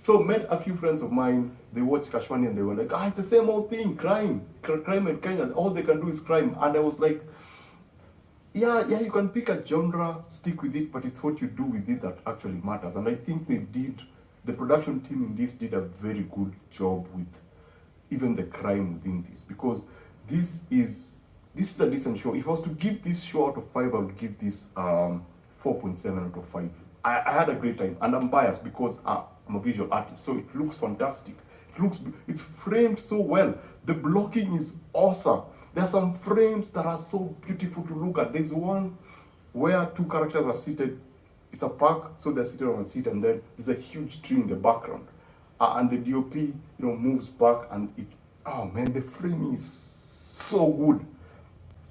So met a few friends of mine, they watched Kash Money and they were like, it's the same old thing, crime in Kenya, all they can do is crime. And I was like, yeah, you can pick a genre, stick with it, but it's what you do with it that actually matters. And I think the production team in this did a very good job with even the crime within this, because this is a decent show. If I was to give this show out of 5, I would give this 4.7 out of 5. I had a great time, and I'm biased because I'm a visual artist, so it looks fantastic. It's framed so well. The blocking is awesome. There are some frames that are so beautiful to look at. There's one where 2 characters are seated. It's a park, so they're seated on a seat, and then there's a huge tree in the background. And the DOP, moves back, and the framing is so good.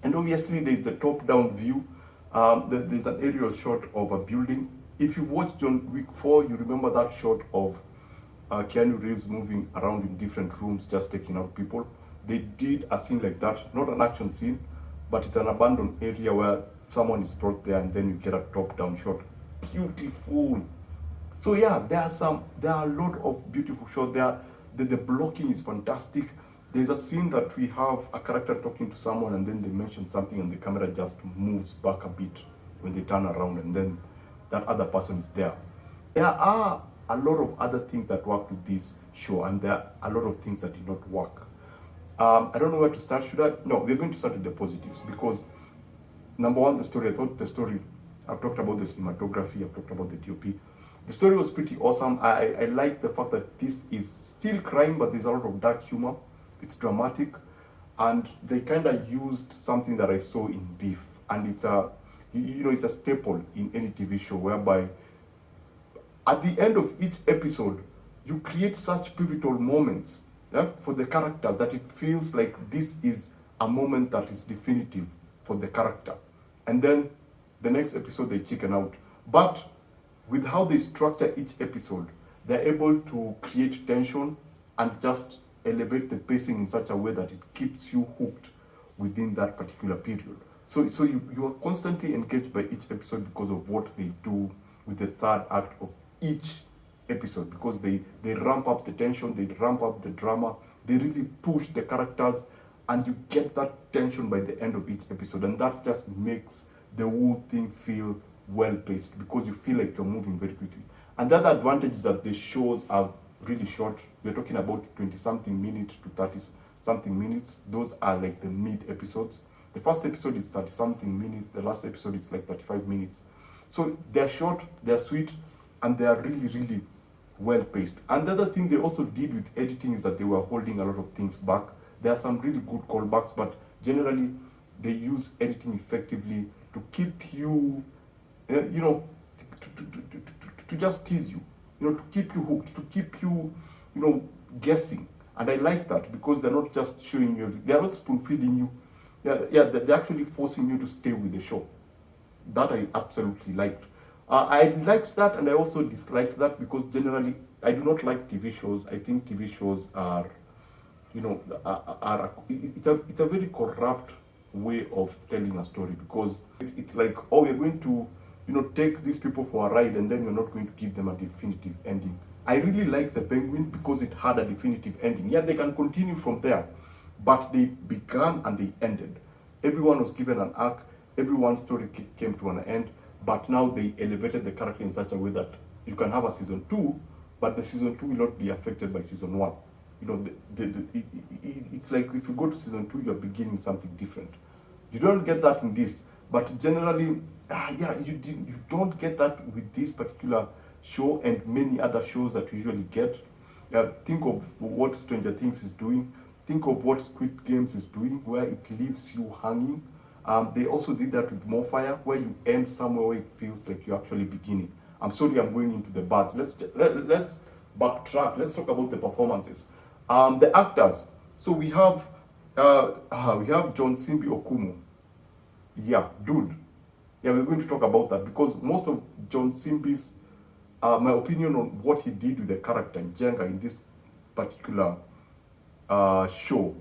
And obviously, there's the top-down view. There's an aerial shot of a building. If you've watched John Wick 4, you remember that shot of Keanu Reeves moving around in different rooms, just taking out people. They did a scene like that, not an action scene, but it's an abandoned area where someone is brought there, and then you get a top-down shot. Beautiful. So yeah, there are a lot of beautiful shots there. The blocking is fantastic. There's a scene that we have a character talking to someone, and then they mention something, and the camera just moves back a bit when they turn around, and then that other person is there. There are a lot of other things that work with this show, and there are a lot of things that did not work. I don't know where to start. No, we're going to start with the positives, because number one, the story. I've talked about the cinematography, I've talked about the DOP. The story was pretty awesome. I like the fact that this is still crime, but there's a lot of dark humor. It's dramatic, and they kind of used something that I saw in Beef, and it's a staple in any TV show, whereby at the end of each episode, you create such pivotal moments, for the characters, that it feels like this is a moment that is definitive for the character. And then the next episode, they chicken out. But with how they structure each episode, they're able to create tension and just elevate the pacing in such a way that it keeps you hooked within that particular period. So you are constantly engaged by each episode because of what they do with the third act of each episode, because they ramp up the tension, they ramp up the drama, they really push the characters, and you get that tension by the end of each episode, and that just makes the whole thing feel well paced, because you feel like you're moving very quickly. And the other advantage is that the shows are really short. We're talking about 20-something minutes to 30-something minutes. Those are like the mid episodes. The first episode is 30-something minutes, the last episode is like 35 minutes. So they're short, they're sweet, and they are really, really well paced. And the other thing they also did with editing is that they were holding a lot of things back. There are some really good callbacks, but generally they use editing effectively to keep you, to just tease you, to keep you hooked, to keep you, guessing. And I like that, because they're not just showing you, they're not spoon feeding you. They're actually forcing you to stay with the show. That I absolutely liked. I liked that, and I also disliked that, because generally I do not like TV shows. I think TV shows are, it's a very corrupt way of telling a story, because it's like, we're going to, take these people for a ride, and then you're not going to give them a definitive ending. I really like The Penguin because it had a definitive ending. Yeah, they can continue from there, but they began and they ended. Everyone was given an arc, everyone's story came to an end, but now they elevated the character in such a way that you can have a season 2, but the season 2 will not be affected by season 1. It's like if you go to season 2, you're beginning something different. You don't get that in this, but generally, you don't get that with this particular show and many other shows that you usually get. Think of what Stranger Things is doing. Think of what Squid Games is doing, where it leaves you hanging. They also did that with More Fire, where you end somewhere where it feels like you're actually beginning. I'm sorry, I'm going into the bads. Let's backtrack. Let's talk about the performances. The actors. So we have John Sibi-Okumu. Yeah, dude. Yeah, we're going to talk about that, because most of John Simbi's, my opinion on what he did with the character Jenga in this particular show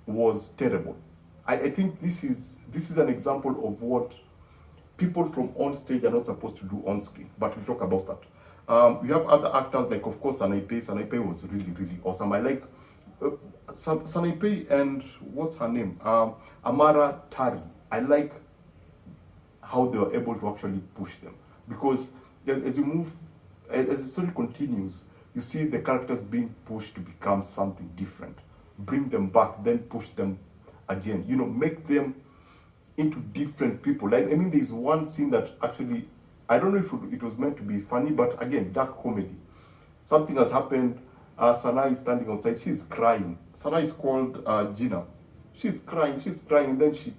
was terrible. I think this is an example of what people from on stage are not supposed to do on screen, but we'll talk about that. We have other actors like, of course, Sanaipei. Sanaipei was really, really awesome. I like Sanaipei and what's her name? Amara Tari. I like how they were able to actually push them, because as you move, as the story continues, you see the characters being pushed to become something different, bring them back, then push them again, make them into different people. Like, I mean, there's one scene that actually, I don't know if it was meant to be funny, but again, dark comedy. Something has happened. Sana is standing outside, she's crying. Sana is called Gina. She's crying, and then she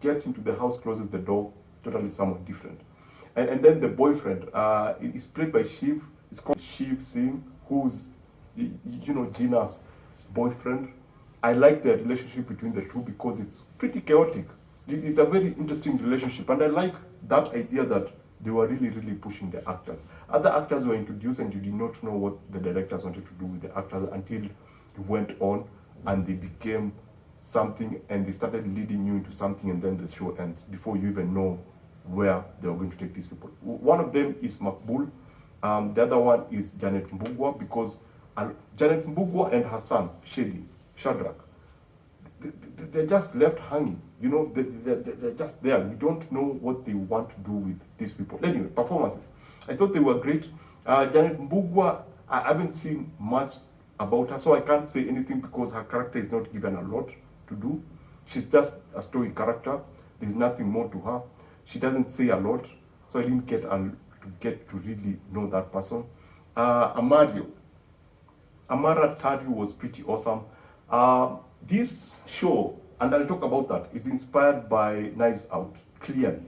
gets into the house, closes the door, totally someone different. And then the boyfriend is played by Shiv. It's called Shiv Singh, who's Gina's boyfriend. I like the relationship between the two because it's pretty chaotic. It's a very interesting relationship, and I like that idea that they were really, really pushing the actors. Other actors were introduced, and you did not know what the directors wanted to do with the actors until you went on and they became something, and they started leading you into something, and then the show ends before you even know where they were going to take these people. One of them is Maqbul. The other one is Janet Mbugua, because Janet Mbugua and her son, Shadrach, they're just left hanging. They're just there. You don't know what they want to do with these people. Anyway, performances. I thought they were great. Janet Mbugua, I haven't seen much about her, so I can't say anything because her character is not given a lot to do. She's just a story character. There's nothing more to her. She doesn't say a lot, so I didn't get to really know that person. Amara Tari was pretty awesome. This show, and I'll talk about that, is inspired by Knives Out. Clearly,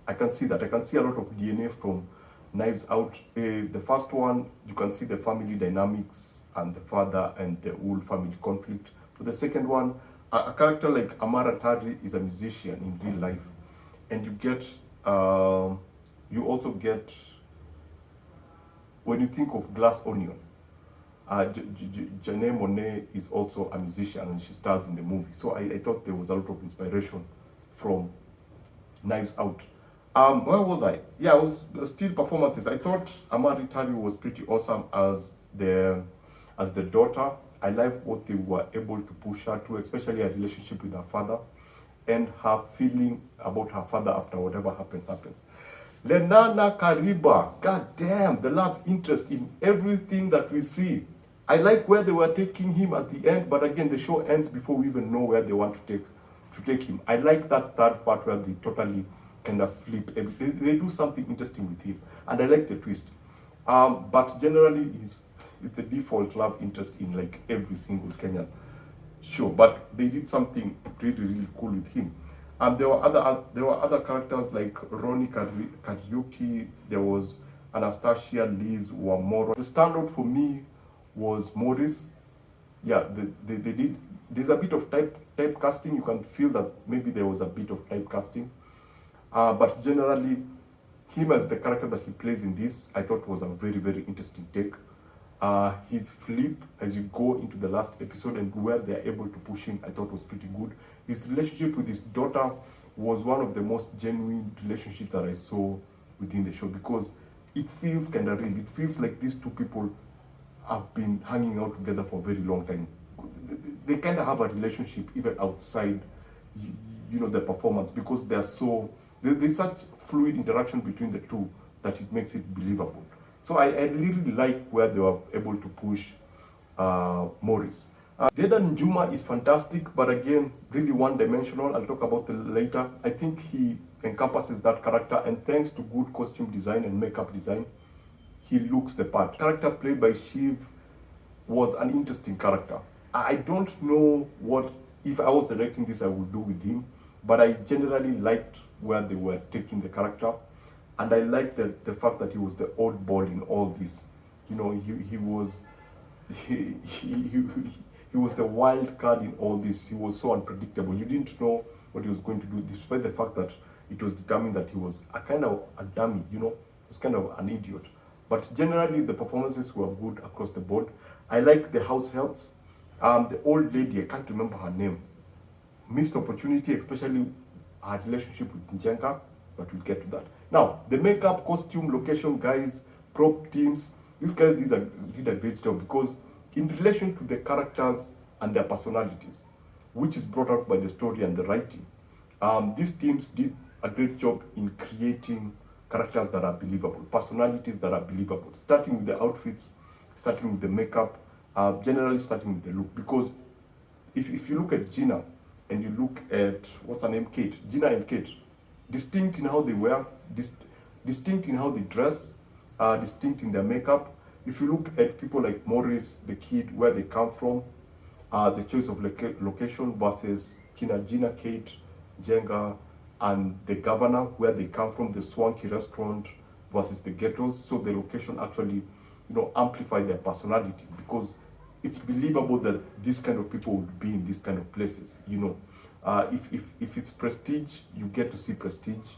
I can see that. I can see a lot of DNA from Knives Out. The first one, you can see the family dynamics and the father and the whole family conflict. For the second one, a character like Amara Tari is a musician in real life, and you also get, when you think of Glass Onion, Janelle Monáe is also a musician, and she stars in the movie. So I thought there was a lot of inspiration from Knives Out. Where was I? Yeah, it was still performances. I thought Amara Tari was pretty awesome as the daughter. I like what they were able to push her to, especially her relationship with her father and her feeling about her father after whatever happens. Lenana Kariba, god damn, the love interest in everything that we see. I like where they were taking him at the end, but again, the show ends before we even know where they want to take him. I like that third part where they totally kind of flip everything. They do something interesting with him, and I like the twist. But generally, he's the default love interest in like every single Kenyan show. But they did something really, really cool with him. There were other characters like Ronnie Kariuki. There was Anastaciah Liz Wamoro. The standout for me was Morris. Yeah, they did. There's a bit of typecasting. You can feel that maybe there was a bit of typecasting. But generally, him as the character that he plays in this, I thought was a very, very interesting take. His Philippe, as you go into the last episode and where they're able to push him, I thought was pretty good. His relationship with his daughter was one of the most genuine relationships that I saw within the show, because it feels kind of real. It feels like these two people have been hanging out together for a very long time. They kind of have a relationship even outside, the performance, because there's such fluid interaction between the two that it makes it believable. So I really like where they were able to push Morris. Dedan Juma is fantastic, but again, really one-dimensional. I'll talk about it later. I think he encompasses that character, and thanks to good costume design and makeup design, he looks the part. Character played by Shiv was an interesting character. I don't know what, if I was directing this, I would do with him, but I generally liked where they were taking the character. And I like the fact that he was the oddball in all this. He was the wild card in all this. He was so unpredictable. You didn't know what he was going to do, despite the fact that it was determined that he was a kind of a dummy, he was kind of an idiot. But generally, the performances were good across the board. I like the house helps. The old lady, I can't remember her name, missed opportunity, especially her relationship with Njenka, but we'll get to that. Now, the makeup, costume, location guys prop teams. These guys did a great job because in relation to the characters and their personalities, which is brought out by the story and the writing, these teams did a great job in creating characters that are believable, personalities that are believable, starting with the outfits, starting with the makeup, generally starting with the look. Because if you look at Gina and you look at, what's her name, Kate, Gina and Kate, distinct in how they wear, distinct in how they dress, distinct in their makeup. If you look at people like Morris, the kid, where they come from, the choice of location versus Kina, Gina, Kate, Jenga, and the governor, where they come from, the swanky restaurant versus the ghettos. So the location actually, amplify their personalities because it's believable that these kind of people would be in these kind of places. If it's prestige, you get to see prestige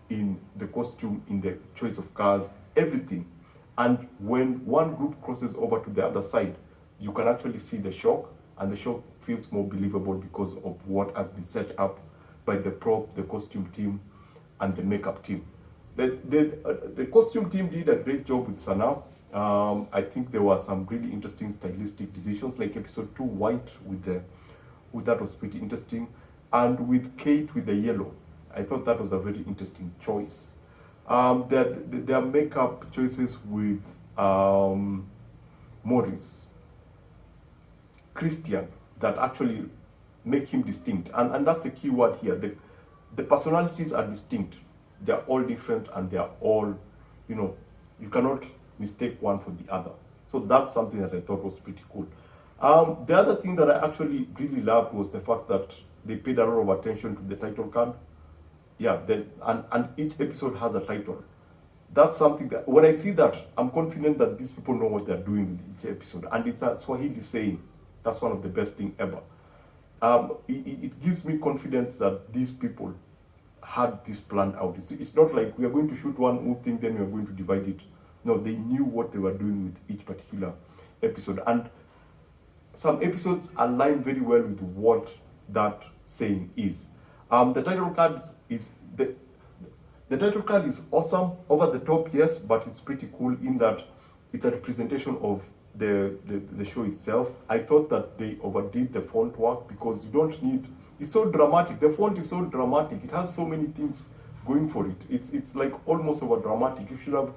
in the costume, in the choice of cars, everything. And when one group crosses over to the other side, you can actually see the shock, and the shock feels more believable because of what has been set up by the prop, the costume team, and the makeup team. The costume team did a great job with Sana. I think there were some really interesting stylistic decisions, like episode 2, white with that was pretty interesting. And with Kate with the yellow, I thought that was a very interesting choice. Their makeup choices with Morris, Christian, that actually make him distinct. And that's the key word here. The personalities are distinct. They're all different and they're all, you cannot mistake one for the other. So that's something that I thought was pretty cool. The other thing that I actually really loved was the fact that they paid a lot of attention to the title card. Yeah, and each episode has a title. That's something that, when I see that, I'm confident that these people know what they're doing with each episode. And it's a Swahili saying. That's one of the best things ever. It gives me confidence that these people had this planned out. It's not like we are going to shoot one thing, then we are going to divide it. No, they knew what they were doing with each particular episode. And some episodes align very well with what that saying is. The title card is the title card is awesome, over the top, yes, but it's pretty cool in that it's a representation of the show itself. I thought that they overdid the font work because you don't need, it's so dramatic. The font is so dramatic. It has so many things going for it. It's like almost over dramatic. You should have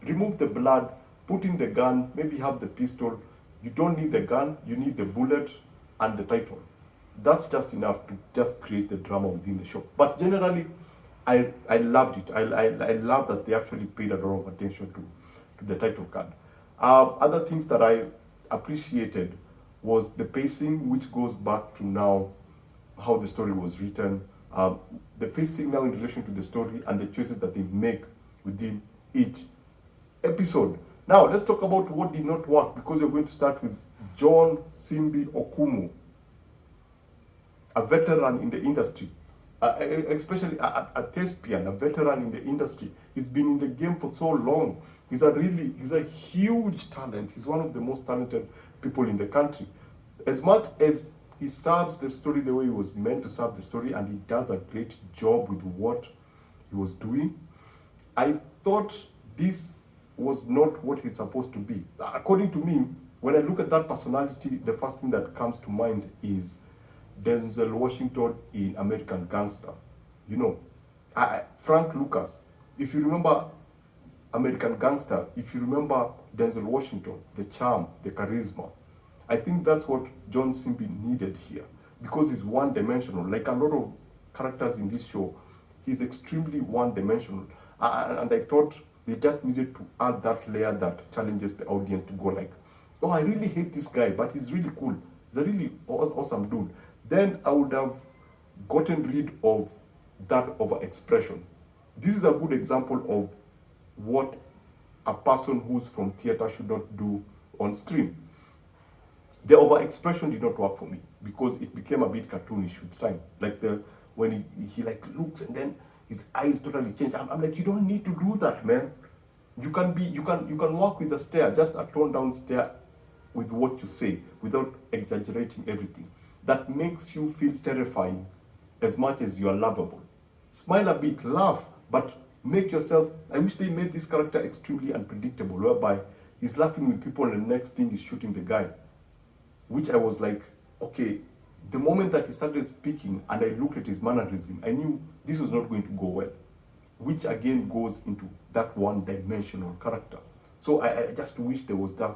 removed the blood, put in the gun, maybe have the pistol. You don't need the gun, you need the bullet and the title. That's just enough to just create the drama within the show. But generally, I loved it. I love that they actually paid a lot of attention to the title card. Other things that I appreciated was the pacing, which goes back to now how the story was written. The pacing now in relation to the story and the choices that they make within each episode. Now, let's talk about what did not work, because we're going to start with John Sibi-Okumu, a veteran in the industry, especially a thespian, a veteran in the industry. He's been in the game for so long. He's a huge talent. He's one of the most talented people in the country. As much as he serves the story the way he was meant to serve the story, and he does a great job with what he was doing, I thought this was not what he's supposed to be. According to me, when I look at that personality, the first thing that comes to mind is Denzel Washington in American Gangster. Frank Lucas. If you remember American Gangster, if you remember Denzel Washington, the charm, the charisma, I think that's what John Simbi needed here, because he's one-dimensional. Like a lot of characters in this show, he's extremely one-dimensional. And I thought they just needed to add that layer that challenges the audience to go like, oh, I really hate this guy, but he's really cool. He's a really awesome dude. Then I would have gotten rid of that overexpression. This is a good example of what a person who's from theater should not do on screen. The overexpression did not work for me because it became a bit cartoonish with time. Like when he like looks and then his eyes totally change. I'm like, you don't need to do that, man. You can work with a stare, just a toned down stare with what you say without exaggerating everything. That makes you feel terrifying as much as you are lovable. Smile a bit, laugh, but I wish they made this character extremely unpredictable, whereby he's laughing with people and the next thing is shooting the guy. Which I was like, okay, the moment that he started speaking and I looked at his mannerism, I knew this was not going to go well. Which again goes into that one-dimensional character. So I just wish there was that.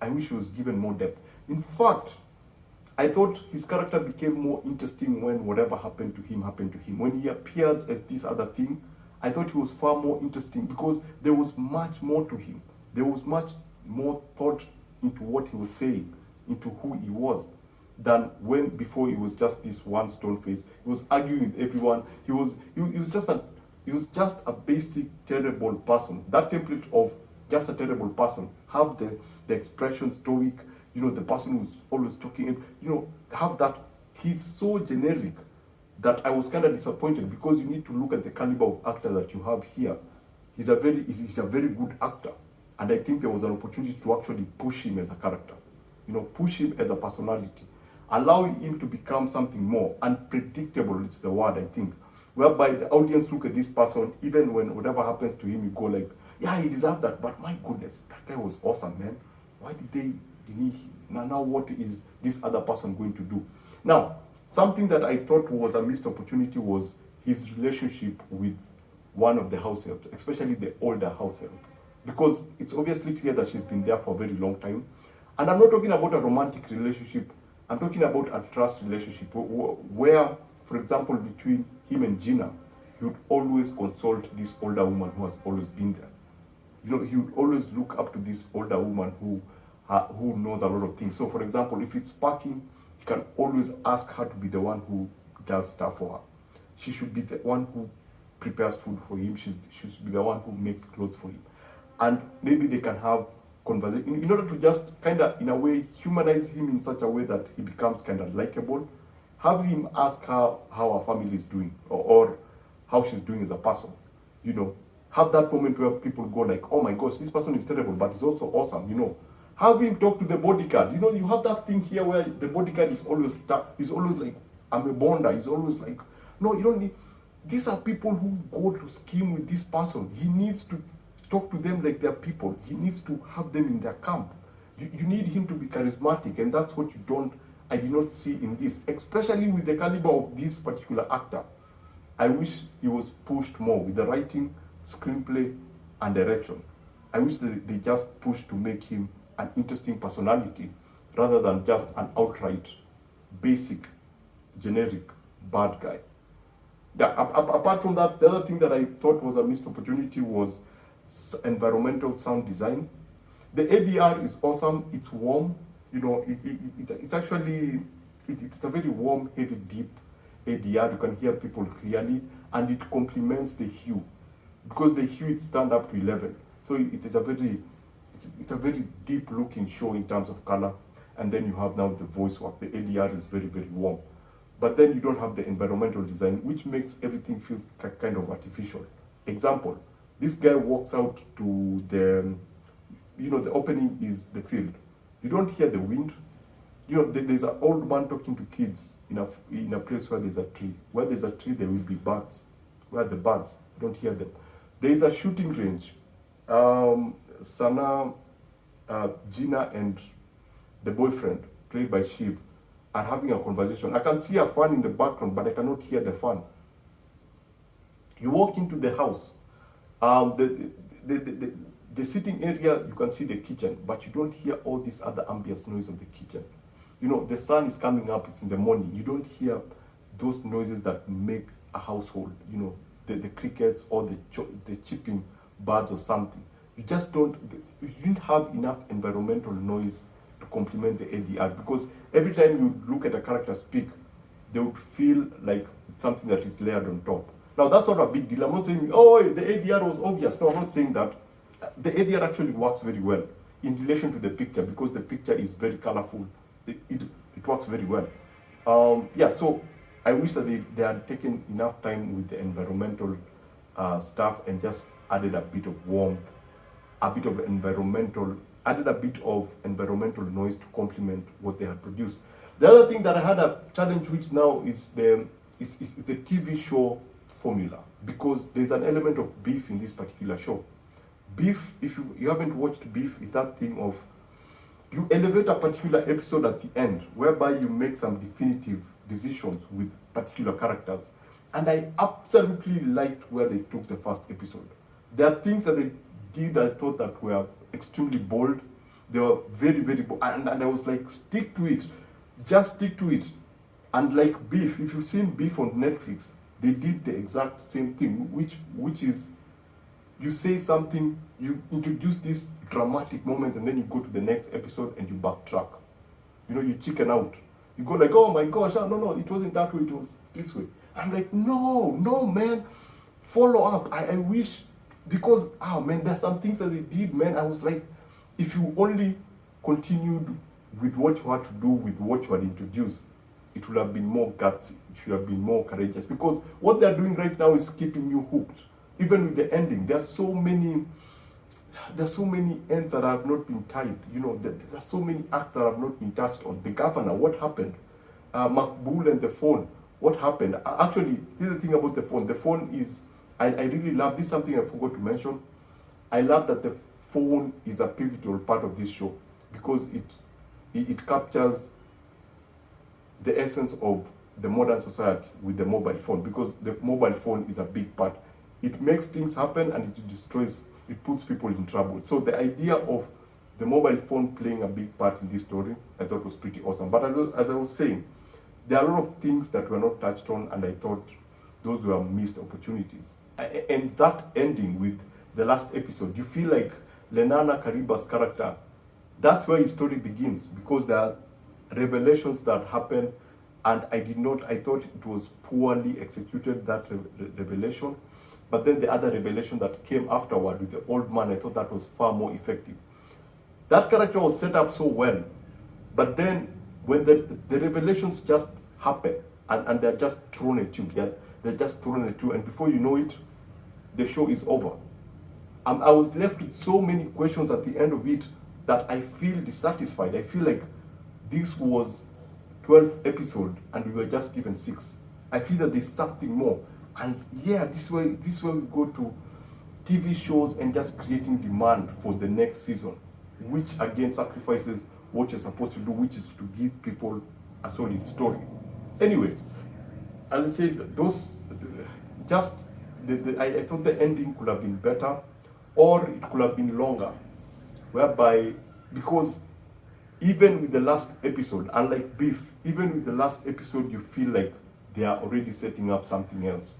I wish he was given more depth. In fact, I thought his character became more interesting when whatever happened to him happened to him. When he appears as this other thing, I thought he was far more interesting because there was much more to him. There was much more thought into what he was saying, into who he was, than when before he was just this one stone face. He was arguing with everyone. He was just a basic terrible person. That template of just a terrible person, have the expression stoic, the person who's always talking, have that. He's so generic that I was kind of disappointed, because you need to look at the caliber of actor that you have here. He's a very good actor, and I think there was an opportunity to actually push him as a character, push him as a personality, allow him to become something more unpredictable. It's the word, I think, whereby the audience look at this person, even when whatever happens to him, you go like, yeah, he deserved that, but my goodness, that guy was awesome, man. Why did they deny him? Now what is this other person going to do? Now, something that I thought was a missed opportunity was his relationship with one of the house helps, especially the older house help, because it's obviously clear that she's been there for a very long time. And I'm not talking about a romantic relationship, I'm talking about a trust relationship where, for example, between him and Gina, he would always consult this older woman who has always been there. He would always look up to this older woman who knows a lot of things. So, for example, if it's parking, he can always ask her to be the one who does stuff for her. She should be the one who prepares food for him. She should be the one who makes clothes for him. And maybe they can have conversation in order to just kind of, in a way, humanize him in such a way that he becomes kind of likable. Have him ask her how her family is doing, or how she's doing as a person. Have that moment where people go like, oh my gosh, this person is terrible, but he's also awesome. Have him talk to the bodyguard. You have that thing here where the bodyguard is always stuck. He's always like, I'm a bonda. He's always like, no, you don't need. These are people who go to scheme with this person. He needs to talk to them like they're people. He needs to have them in their camp. You need him to be charismatic, and that's what I did not see in this, especially with the caliber of this particular actor. I wish he was pushed more with the writing, screenplay, and direction. I wish they just pushed to make him an interesting personality rather than just an outright, basic, generic, bad guy. Yeah, apart from that, the other thing that I thought was a missed opportunity was environmental sound design. The ADR is awesome. It's warm. It's actually it's a very warm, heavy, deep ADR. You can hear people clearly, and it complements the hue, because the hue is turned up to 11. So it's a very deep looking show in terms of color. And then you have now the voice work. The ADR is very, very warm. But then you don't have the environmental design, which makes everything feel kind of artificial. Example, this guy walks out to the opening is the field. You don't hear the wind. There's an old man talking to kids in a place where there's a tree. Where there's a tree, there will be birds. Where the birds, you don't hear them. There is a shooting range. Gina and the boyfriend, played by Shiv, are having a conversation. I can see a fan in the background, but I cannot hear the fan. You walk into the house. The sitting area, you can see the kitchen, but you don't hear all this other ambient noise of the kitchen. The sun is coming up, it's in the morning. You don't hear those noises that make a household, the crickets or the chirping birds or something. You didn't have enough environmental noise to complement the ADR, because every time you look at a character speak, they would feel like it's something that is layered on top. Now, that's not a big deal. I'm not saying, oh, the ADR was obvious. No, I'm not saying that. The ADR actually works very well in relation to the picture, because the picture is very colorful. It works very well. So I wish that they had taken enough time with the environmental stuff and just added a bit of warmth, added a bit of environmental noise to complement what they had produced. The other thing that I had a challenge with now is the TV show formula, because there's an element of beef in this particular show. Beef, if you haven't watched Beef, is that thing of you elevate a particular episode at the end, whereby you make some definitive decisions with particular characters. And I absolutely liked where they took the first episode. There are things that they did I thought that were extremely bold. They were very, very bold. And I was like, stick to it. Just stick to it. And like Beef, if you've seen Beef on Netflix, they did the exact same thing, which is you say something, you introduce this dramatic moment, and then you go to the next episode and you backtrack. You know, you chicken out. You go like, oh my gosh, no, it wasn't that way, it was this way. I'm like, no, man, follow up. I wish, because, man, there's some things that they did, man. I was like, if you only continued with what you had to do, with what you had introduced, it would have been more gutsy. It should have been more courageous. Because what they're doing right now is keeping you hooked. Even with the ending, there's so many ends that have not been tied. You know, there's so many acts that have not been touched on. The governor, what happened? Maqbul and the phone, what happened? Actually, here's the thing about the phone. The phone is, I really love, this is something I forgot to mention. I love that the phone is a pivotal part of this show, because it captures the essence of the modern society with the mobile phone, because the mobile phone is a big part. It makes things happen and it destroys, it puts people in trouble. So the idea of the mobile phone playing a big part in this story, I thought was pretty awesome. But as I was saying, there are a lot of things that were not touched on, and I thought those were missed opportunities. And that ending with the last episode, you feel like Lenana Kariba's character, that's where his story begins, because there are revelations that happen, and I thought it was poorly executed, that revelation. But then the other revelation that came afterward with the old man, I thought that was far more effective. That character was set up so well, but then when the revelations just happen, and they're just thrown at you, they're just thrown at you, and before you know it, the show is over. I was left with so many questions at the end of it that I feel dissatisfied. I feel like this was 12th episode and we were just given 6. I feel that there's something more. And yeah, this way we go to TV shows and just creating demand for the next season, which again sacrifices what you're supposed to do, which is to give people a solid story. Anyway, as I said, I thought the ending could have been better, or it could have been longer, whereby, because even with the last episode, unlike Beef, even with the last episode, you feel like they are already setting up something else,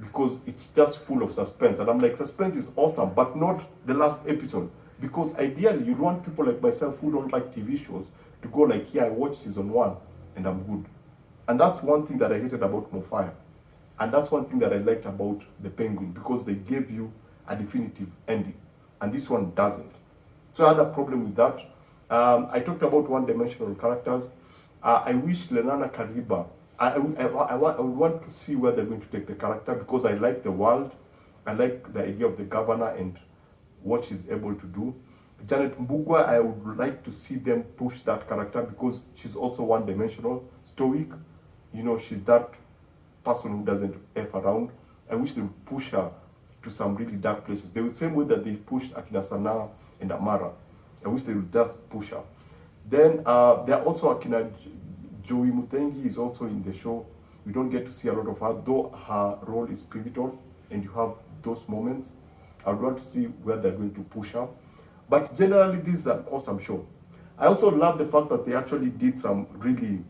because it's just full of suspense. And I'm like, suspense is awesome, but not the last episode, because ideally you want people like myself who don't like TV shows to go like, yeah, I watched season 1 and I'm good. And that's one thing that I hated about More Fire, and that's one thing that I liked about The Penguin, because they gave you a definitive ending, and this one doesn't. So I had a problem with that. I talked about one-dimensional characters. I wish Lenana Kariba, I would want to see where they're going to take the character, because I like the world, I like the idea of the governor and what she's able to do. Janet Mbugua, I would like to see them push that character, because she's also one-dimensional, stoic. You know, she's that person who doesn't F around. I wish they would push her to some really dark places. The same way that they pushed Akina Sana and Amara. I wish they would just push her. Then there are also Akina Joey Muthengi is also in the show. We don't get to see a lot of her, though her role is pivotal, and you have those moments. I would want to see where they're going to push her. But generally, this is an awesome show. I also love the fact that they actually did some really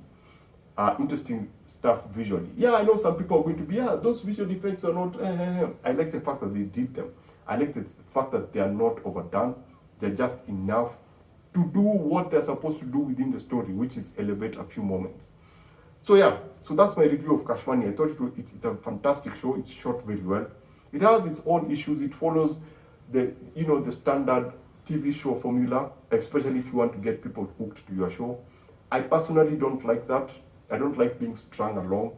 interesting stuff visually. Yeah, I know some people are going to be, those visual effects are not, I like the fact that they did them. I like the fact that they are not overdone. They're just enough to do what they're supposed to do within the story, which is elevate a few moments. So yeah, so that's my review of Kash Money. I thought it's a fantastic show. It's shot very well. It has its own issues. It follows the standard TV show formula, especially if you want to get people hooked to your show. I personally don't like that. I don't like being strung along.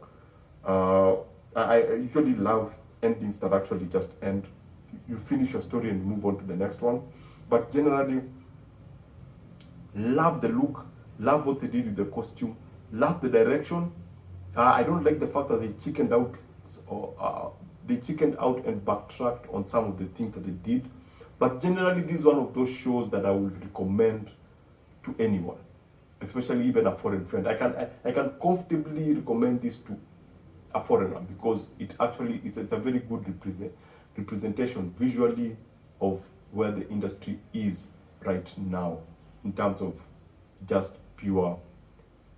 I usually love endings that actually just end. You finish your story and move on to the next one. But generally, love the look, love what they did with the costume, love the direction. I don't like the fact that they chickened out they chickened out and backtracked on some of the things that they did. But generally, this is one of those shows that I would recommend to anyone, especially even a foreign friend. I can comfortably recommend this to a foreigner because it's a very good representation visually of where the industry is right now in terms of just pure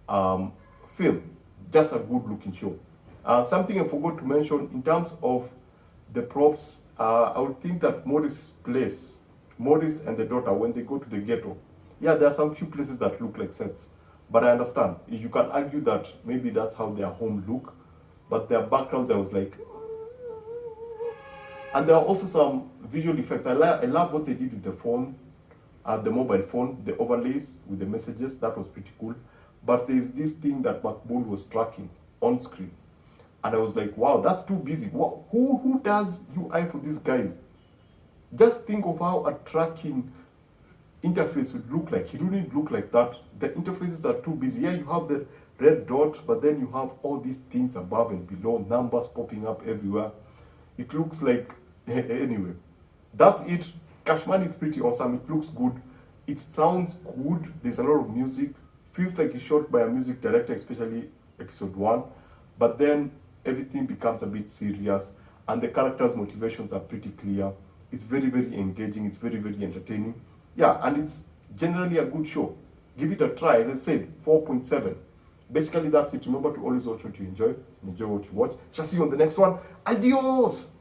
film. Just a good looking show. Something I forgot to mention in terms of the props, I would think that Morris' place, Morris and the daughter, when they go to the ghetto, yeah, there are some few places that look like sets. But I understand. You can argue that maybe that's how their home look, but their backgrounds, I was like, and there are also some visual effects. I love what they did with the phone, the mobile phone, the overlays with the messages. That was pretty cool. But there's this thing that Maqbul was tracking on screen. And I was like, wow, that's too busy. Wow, who does UI for these guys? Just think of how a tracking interface would look like. It wouldn't look like that. The interfaces are too busy. Yeah, you have the red dot, but then you have all these things above and below, numbers popping up everywhere. It looks like, anyway, that's it. Kash Money is pretty awesome. It looks good. It sounds good. There's a lot of music. Feels like it's shot by a music director, especially episode 1. But then everything becomes a bit serious and the characters' motivations are pretty clear. It's very, very engaging. It's very, very entertaining. Yeah, and it's generally a good show. Give it a try. As I said, 4.7. Basically, that's it. Remember to always watch what you enjoy. Enjoy what you watch. Shall see you on the next one. Adios!